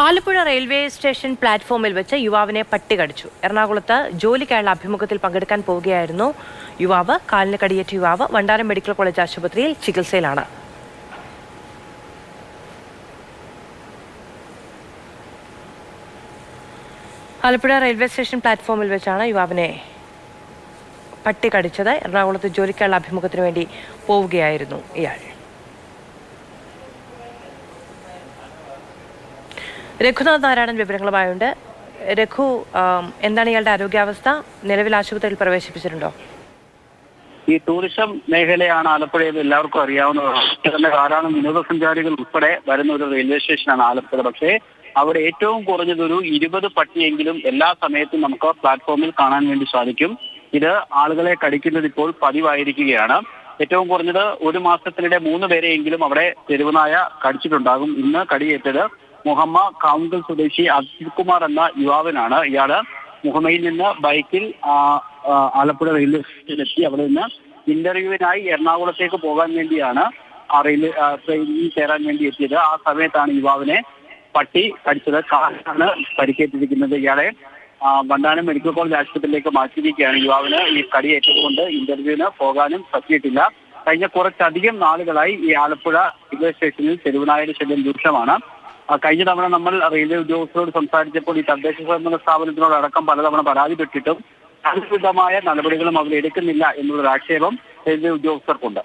Alappuzha railway station പ്ലാറ്റ്ഫോമിൽ വെച്ച് യുവാവിനെ പട്ടി കടിച്ചു. എറണാകുളത്ത് ജോലിക്കായുള്ള അഭിമുഖത്തിൽ പങ്കെടുക്കാൻ പോവുകയായിരുന്നു യുവാവ്. കാലിന് കടിയേറ്റ യുവാവ് വണ്ടാനം മെഡിക്കൽ കോളേജ് ആശുപത്രിയിൽ ചികിത്സയിലാണ്. ആലപ്പുഴ റെയിൽവേ സ്റ്റേഷൻ പ്ലാറ്റ്ഫോമിൽ വെച്ചാണ് യുവാവിനെ പട്ടി കടിച്ചത്. എറണാകുളത്ത് ജോലിക്കായുള്ള അഭിമുഖത്തിന് വേണ്ടി പോവുകയായിരുന്നു ഇയാൾ. രഘുനാഥ് നാരായണൻ വിവരങ്ങളുമായുണ്ട്. രഘു, എന്താണ് ഇയാളുടെ ആരോഗ്യാവസ്ഥ? നിലവിൽ ആശുപത്രിയിൽ പ്രവേശിപ്പിച്ചിട്ടുണ്ടോ? ഈ ടൂറിസം മേഖലയാണ് ആലപ്പുഴയിൽ എല്ലാവർക്കും അറിയാവുന്നതാണ്. ധാരാളം വിനോദസഞ്ചാരികൾ ഉൾപ്പെടെ വരുന്ന ഒരു റെയിൽവേ സ്റ്റേഷനാണ് ആലപ്പുഴ. പക്ഷേ അവിടെ ഏറ്റവും കുറഞ്ഞതൊരു 20 പട്ടിയെങ്കിലും എല്ലാ സമയത്തും നമുക്ക് പ്ലാറ്റ്ഫോമിൽ കാണാൻ വേണ്ടി സാധിക്കും. ഇത് ആളുകളെ കടിക്കുന്നത് ഇപ്പോൾ പതിവായിരിക്കുകയാണ്. ഏറ്റവും കുറഞ്ഞത് ഒരു മാസത്തിനിടെ 3 പേരെയെങ്കിലും അവിടെ തെരുവുനായ കടിച്ചിട്ടുണ്ടാകും. ഇന്ന് കടിയേറ്റത് മുഹമ്മ കാവുങ്കൽ സ്വദേശി അജിത് കുമാർ എന്ന യുവാവിനാണ്. ഇയാള് മുഹമ്മയിൽ നിന്ന് ബൈക്കിൽ ആലപ്പുഴ റെയിൽവേ സ്റ്റേഷനിലെത്തി അവിടെ നിന്ന് ഇന്റർവ്യൂവിനായി എറണാകുളത്തേക്ക് പോകാൻ വേണ്ടിയാണ് ട്രെയിനിൽ കയറാൻ വേണ്ടി എത്തിയത്. ആ സമയത്താണ് യുവാവിനെ പട്ടി കടിച്ചത്. കാലിനാണ് പരിക്കേറ്റിരിക്കുന്നത്. ഇയാളെ വണ്ടാനം മെഡിക്കൽ കോളേജ് ആശുപത്രിയിലേക്ക് മാറ്റിയിരിക്കുകയാണ്. യുവാവിന് ഈ കടിയേറ്റതുകൊണ്ട് ഇന്റർവ്യൂവിന് പോകാനും പറ്റിയിട്ടില്ല. കഴിഞ്ഞ കുറച്ചധികം നാളുകളായി ഈ ആലപ്പുഴ റെയിൽവേ സ്റ്റേഷനിൽ തെരുവുനായയുടെ ശല്യം രൂക്ഷമാണ്. കഴിഞ്ഞ തവണ നമ്മൾ റെയിൽവേ ഉദ്യോഗസ്ഥരോട് സംസാരിച്ചപ്പോൾ ഈ തദ്ദേശ സ്വയംഭരണ സ്ഥാപനത്തിനോടക്കം പലതവണ പരാതിപ്പെട്ടിട്ടും അതിവിധമായ നടപടികളും അവർ എടുക്കുന്നില്ല എന്നുള്ളൊരു ആക്ഷേപം റെയിൽവേ ഉദ്യോഗസ്ഥർക്കുണ്ട്.